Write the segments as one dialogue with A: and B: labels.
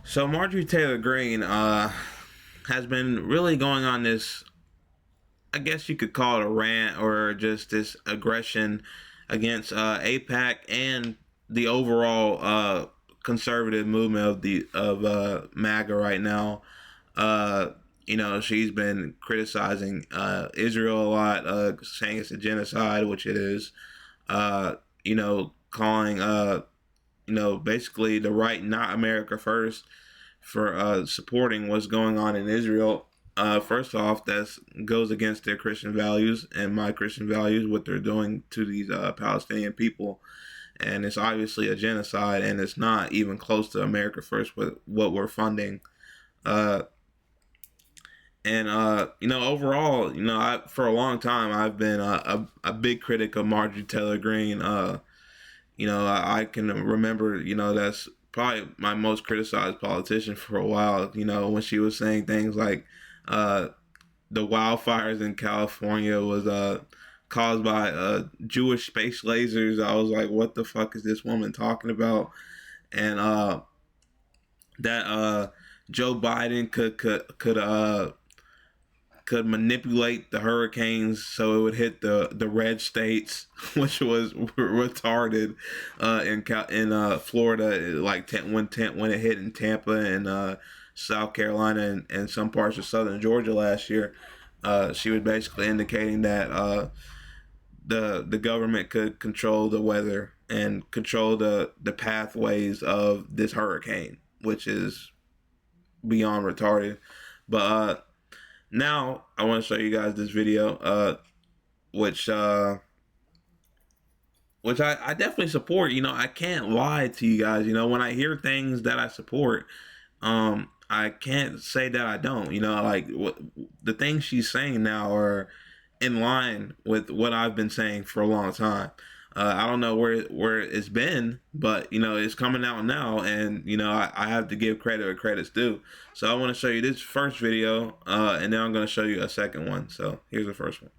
A: So Marjorie Taylor Greene has been really going on this, I guess you could call it a rant or just this aggression against Aipac and the overall conservative movement of Maga right now. Uh, she's been criticizing Israel a lot, saying it's a genocide, which it is. Calling basically the right, not America first, for supporting what's going on in Israel. First off, that goes against their Christian values and my Christian values, what they're doing to these Palestinian people. And it's obviously a genocide, and it's not even close to America first with what we're funding. Uh, Overall, for a long time, I've been a big critic of Marjorie Taylor Greene. I can remember, that's probably my most criticized politician for a while, when she was saying things like uh, the wildfires in California was caused by Jewish space lasers. I was like, what the fuck is this woman talking about? And that Joe Biden could manipulate the hurricanes so it would hit the red states, which was retarded. In Florida, like when it hit in Tampa and South Carolina and some parts of southern Georgia last year, she was basically indicating that the government could control the weather and control the pathways of this hurricane, which is beyond retarded. But now I want to show you guys this video, which I definitely support. I can't lie to you guys. When I hear things that I support, I can't say that I don't. Like the things she's saying now are in line with what I've been saying for a long time. I don't know where it's been, but it's coming out now, and I have to give credit where credit's due. So I want to show you this first video, and then I'm going to show you a second one. So here's the first one.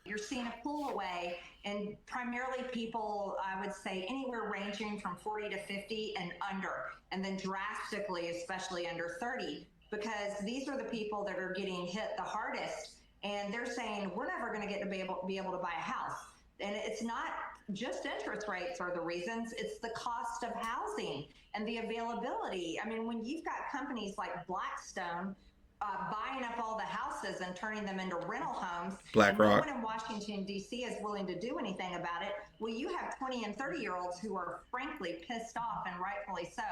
B: You're seeing a pull away, and primarily people, I would say, anywhere ranging from 40 to 50 and under, and then drastically, especially under 30, because these are the people that are getting hit the hardest, and they're saying we're never going to get to be able to buy a house. And it's not just interest rates are the reasons, it's the cost of housing and the availability. I mean, when you've got companies like Blackstone buying up all the houses and turning them into rental homes, and no one in Washington, D.C. is willing to do anything about it. Well, you have 20 and 30-year-olds who are frankly pissed off, and rightfully so.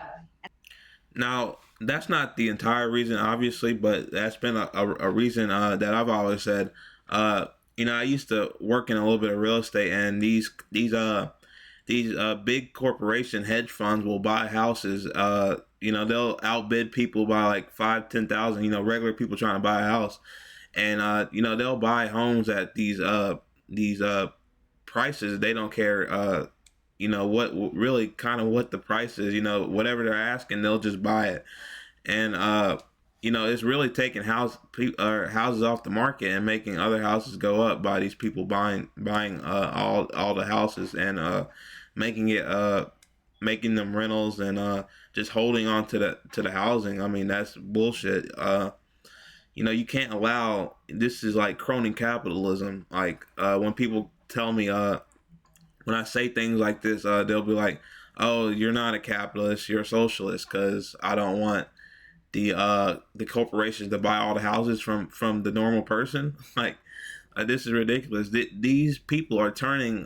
A: Now, that's not the entire reason, obviously, but that's been a reason that I've always said. I used to work in a little bit of real estate, and these big corporation hedge funds will buy houses. They'll outbid people by like 5-10,000. Regular people trying to buy a house, and they'll buy homes at these prices. They don't care. What really kind of what the price is. Whatever they're asking, they'll just buy it, and it's really taking houses off the market and making other houses go up by these people buying all the houses and making them rentals and just holding on to the housing. I mean, that's bullshit. You can't allow, this is like crony capitalism. Like when people tell me when I say things like this, they'll be like, "Oh, you're not a capitalist, you're a socialist," because I don't want the corporations to buy all the houses from the normal person. Like this is ridiculous. These people are turning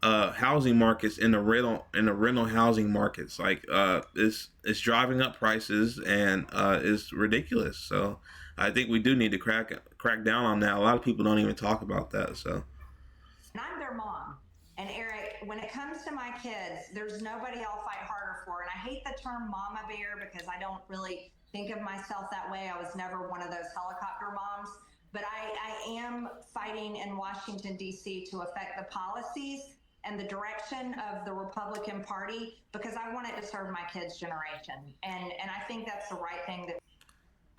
A: housing markets into rental housing markets. Like it's driving up prices, and it's ridiculous. So I think we do need to crack down on that. A lot of people don't even talk about that. So
B: I'm their mom. And Eric, when it comes to my kids, there's nobody I'll fight harder for. And I hate the term mama bear because I don't really think of myself that way. I was never one of those helicopter moms. But I am fighting in Washington, D.C. to affect the policies and the direction of the Republican Party because I want it to serve my kids' generation. And I think that's the right thing.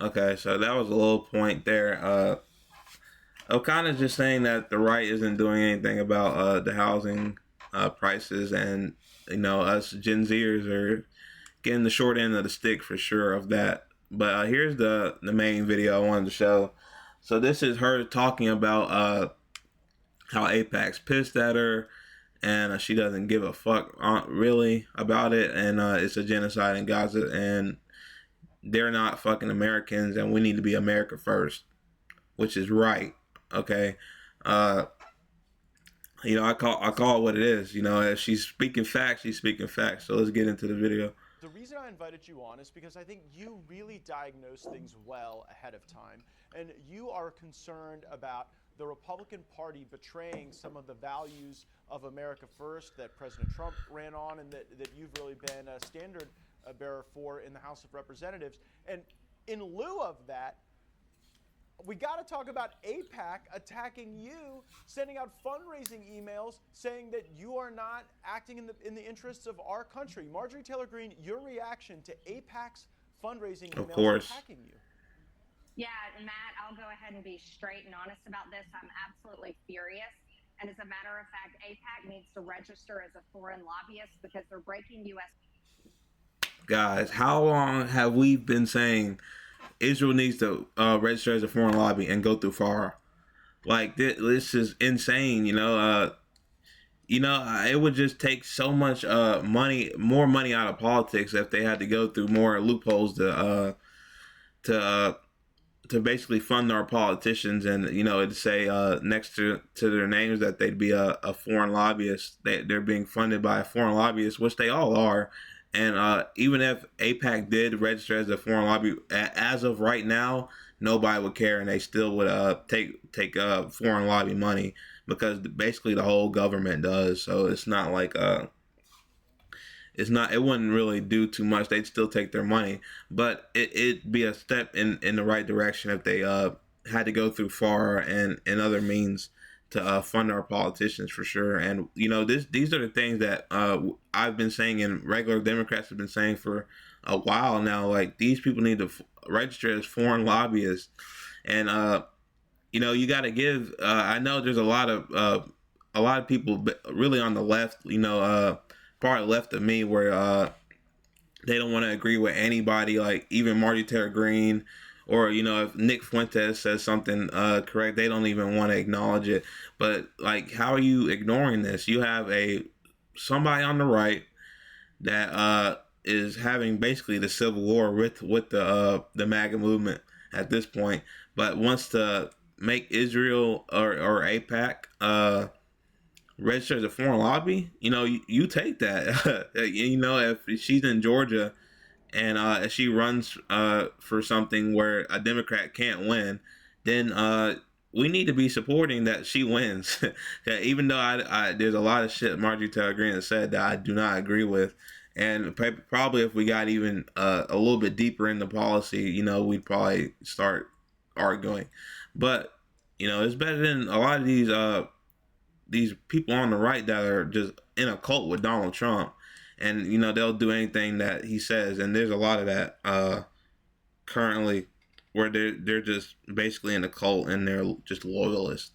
A: Okay, so that was a little point there. I'm kind of just saying that the right isn't doing anything about the housing prices, and us Gen Zers are getting the short end of the stick for sure of that. But here's the main video I wanted to show. So this is her talking about how Aipac's pissed at her, and she doesn't give a fuck really about it, and it's a genocide in Gaza, and they're not fucking Americans, and we need to be America first, which is right. Okay. Uh, I call it what it is. If she's speaking facts, she's speaking facts. So let's get into the video.
C: The reason I invited you on is because I think you really diagnose things well ahead of time, and you are concerned about the Republican Party betraying some of the values of America First that President Trump ran on, and that you've really been a standard bearer for in the House of Representatives. And in lieu of that, we got to talk about Aipac attacking you, sending out fundraising emails saying that you are not acting in the interests of our country. Marjorie Taylor Greene, your reaction to Aipac's fundraising emails attacking you?
D: Yeah, Matt, I'll go ahead and be straight and honest about this. I'm absolutely furious. And as a matter of fact, Aipac needs to register as a foreign lobbyist because they're breaking U.S.
A: Guys, how long have we been saying Israel needs to register as a foreign lobby and go through FAR? Like, this is insane, it would just take so much more money out of politics if they had to go through more loopholes to basically fund our politicians, and it'd say next to their names that they'd be a foreign lobbyist. They're being funded by a foreign lobbyist, which they all are. And even if Aipac did register as a foreign lobby, as of right now, nobody would care, and they still would take foreign lobby money, because basically the whole government does. So it's not like it wouldn't really do too much. They'd still take their money, but it'd be a step in the right direction if they had to go through FAR and other means to fund our politicians, for sure. And these are the things that I've been saying, and regular Democrats have been saying for a while now. Like, these people need to register as foreign lobbyists, and you got to give. I know there's a lot of people really on the left, part left of me, where they don't want to agree with anybody, like even Marjorie Taylor Greene, or if Nick Fuentes says something correct, they don't even want to acknowledge it. But like, how are you ignoring this? You have somebody on the right that is having basically the civil war with the Maga movement at this point, but wants to make Israel or Aipac register as a foreign lobby. You take that. If she's in Georgia, and if she runs for something where a Democrat can't win, then we need to be supporting that she wins. Even though I there's a lot of shit Marjorie Taylor Greene has said that I do not agree with, and probably if we got even a little bit deeper into policy, we'd probably start arguing. But it's better than a lot of these people on the right that are just in a cult with Donald Trump. And they'll do anything that he says, and there's a lot of that currently, where they're just basically in a cult and they're just loyalists.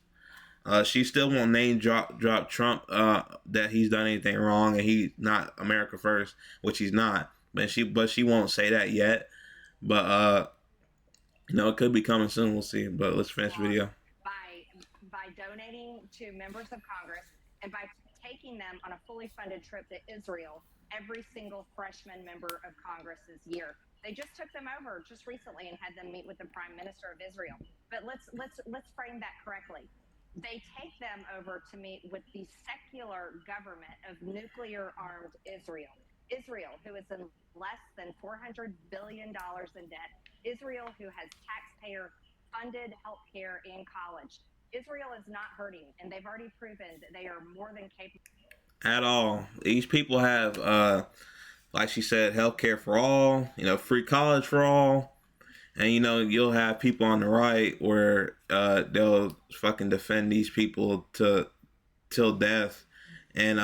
A: She still won't name drop Trump that he's done anything wrong and he's not America first, which he's not. But she won't say that yet. But it could be coming soon. We'll see. But let's finish the video.
D: By donating to members of Congress and by taking them on a fully funded trip to Israel every single freshman member of Congress's year. They just took them over just recently and had them meet with the Prime Minister of Israel. But let's frame that correctly. They take them over to meet with the secular government of nuclear-armed Israel. Israel, who is in less than $400 billion in debt. Israel, who has taxpayer-funded health care in college. Israel is not hurting, and they've already proven that they are more than capable.
A: At all. These people have, like she said, healthcare for all, free college for all. And, you'll have people on the right where they'll fucking defend these people till death. And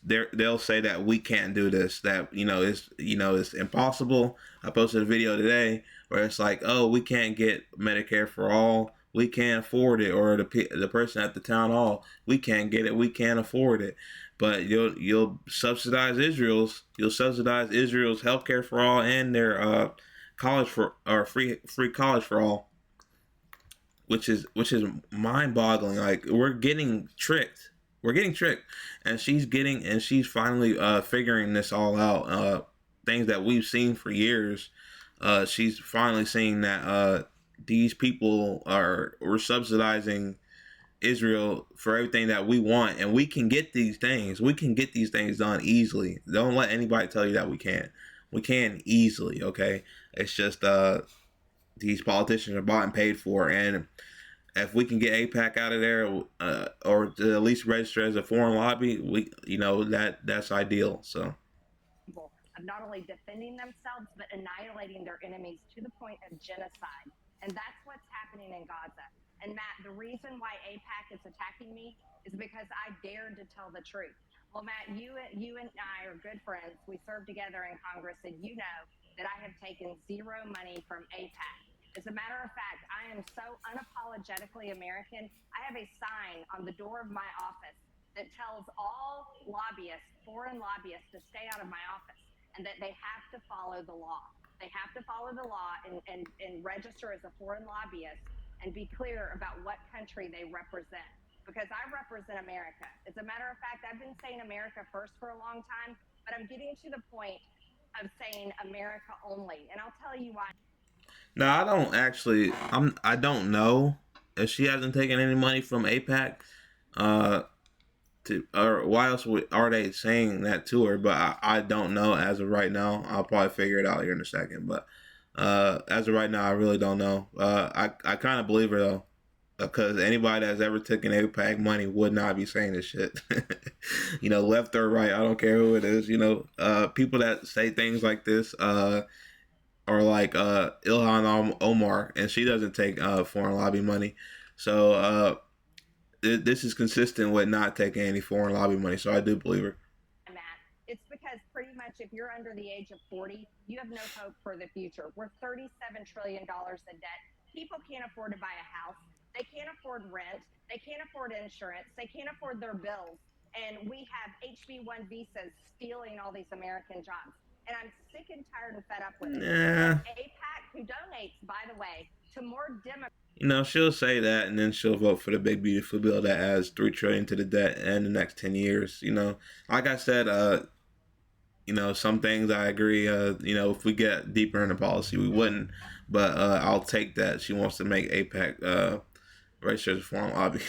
A: they'll say that we can't do this, that, it's impossible. I posted a video today where it's like, oh, we can't get Medicare for all, we can't afford it, or the person at the town hall, we can't get it, we can't afford it. But you'll subsidize Israel's healthcare for all, and their college for or free college for all, which is mind boggling. Like, we're getting tricked. We're getting tricked, and she's finally figuring this all out. Things that we've seen for years. She's finally seeing that these people we're subsidizing Israel for everything that we want, and we can get these things. We can get these things done easily. Don't let anybody tell you that we can't. We can easily. Okay, it's just these politicians are bought and paid for, and if we can get AIPAC out of there, or to at least register as a foreign lobby, that's ideal. So.
D: Of not only defending themselves, but annihilating their enemies to the point of genocide. And that's what's happening in Gaza. And Matt, the reason why AIPAC is attacking me is because I dared to tell the truth. Well, Matt, you and I are good friends. We served together in Congress, and you know that I have taken zero money from AIPAC. As a matter of fact, I am so unapologetically American. I have a sign on the door of my office that tells all lobbyists, foreign lobbyists, to stay out of my office, and that they have to follow the law. They have to follow the law and register as a foreign lobbyist and be clear about what country they represent. Because I represent America. As a matter of fact, I've been saying America first for a long time, but I'm getting to the point of saying America only. And I'll tell you why.
A: No, I don't actually. I don't know if she hasn't taken any money from AIPAC. Or why else are they saying that to her? But I don't know as of right now. I'll probably figure it out here in a second. But as of right now, I really don't know. I kind of believe her though, because anybody that's ever taken AIPAC money would not be saying this shit. Left or right, I don't care who it is. People that say things like this are like Ilhan Omar, and she doesn't take foreign lobby money. So this is consistent with not taking any foreign lobby money. So I do believe her.
D: Matt, it's because pretty much if you're under the age of 40, you have no hope for the future. We're $37 trillion in debt. People can't afford to buy a house. They can't afford rent. They can't afford insurance. They can't afford their bills. And we have HB1 visas stealing all these American jobs. And I'm sick and tired and fed up with it.
A: Yeah.
D: AIPAC, who donates, by the way, to more Democrats.
A: She'll say that, and then she'll vote for the big beautiful bill that adds $3 trillion to the debt in the next 10 years. Like I said, some things I agree. If we get deeper into policy, we wouldn't. But I'll take that she wants to make AIPAC register as a foreign lobby.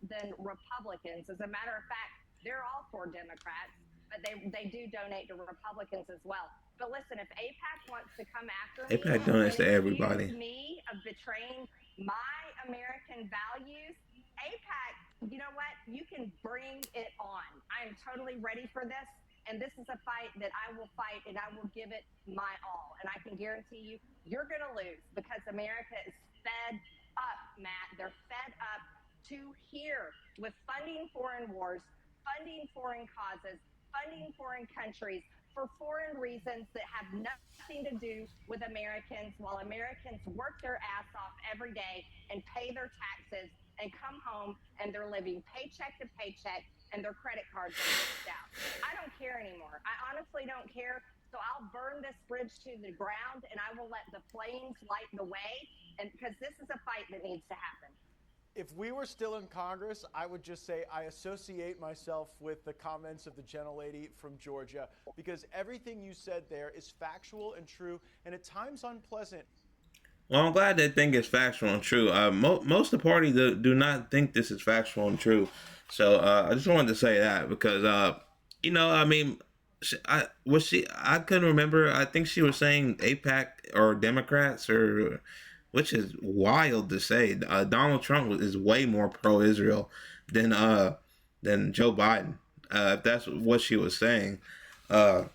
D: Than Republicans. As a matter of fact, they're all for Democrats, but they do donate to Republicans as well. But listen, if AIPAC wants to come after me,
A: AIPAC donates to everybody.
D: Me of betraying my American values, AIPAC, you know what? You can bring it on. I am totally ready for this. And this is a fight that I will fight, and I will give it my all. And I can guarantee you, you're going to lose, because America is fed up, Matt. They're fed up to here with funding foreign wars, funding foreign causes, funding foreign countries for foreign reasons that have nothing to do with Americans, while Americans work their ass off every day and pay their taxes and come home and they're living paycheck to paycheck and their credit cards are maxed out. I don't care anymore. I honestly don't care. So I'll burn this bridge to the ground, and I will let the flames light the way, and because this is a fight that needs to happen.
C: If we were still in Congress, I would just say I associate myself with the comments of the gentlelady from Georgia, because everything you said there is factual and true, and at times unpleasant.
A: Well, I'm glad they think it's factual and true. Most of the party do not think this is factual and true. So I just wanted to say that, because I couldn't remember. I think she was saying AIPAC or Democrats, or which is wild to say. Donald Trump is way more pro-Israel than Joe Biden. If that's what she was saying, and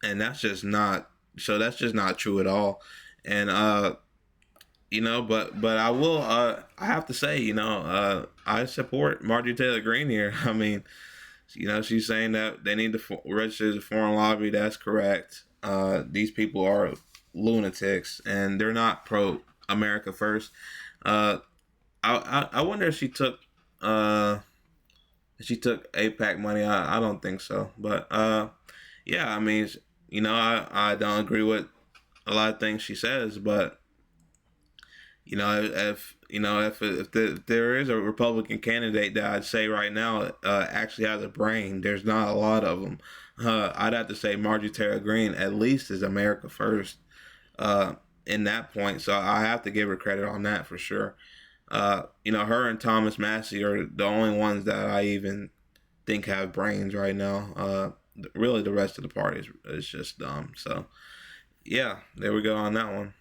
A: that's just not. So that's just not true at all. And but I will. I have to say, I support Marjorie Taylor Greene here. I mean, she's saying that they need to register as a foreign lobby. That's correct. These people are lunatics, and they're not pro America first. Uh, I wonder if she took APAC money. I don't think so, but yeah, I mean, I don't agree with a lot of things she says, but if there is a Republican candidate that I'd say right now actually has a brain, there's not a lot of them. I'd have to say Marjorie Taylor Greene at least is America first in that point. So I have to give her credit on that for sure. Her and Thomas Massey are the only ones that I even think have brains right now. Really, the rest of the party is just dumb. So yeah, there we go on that one.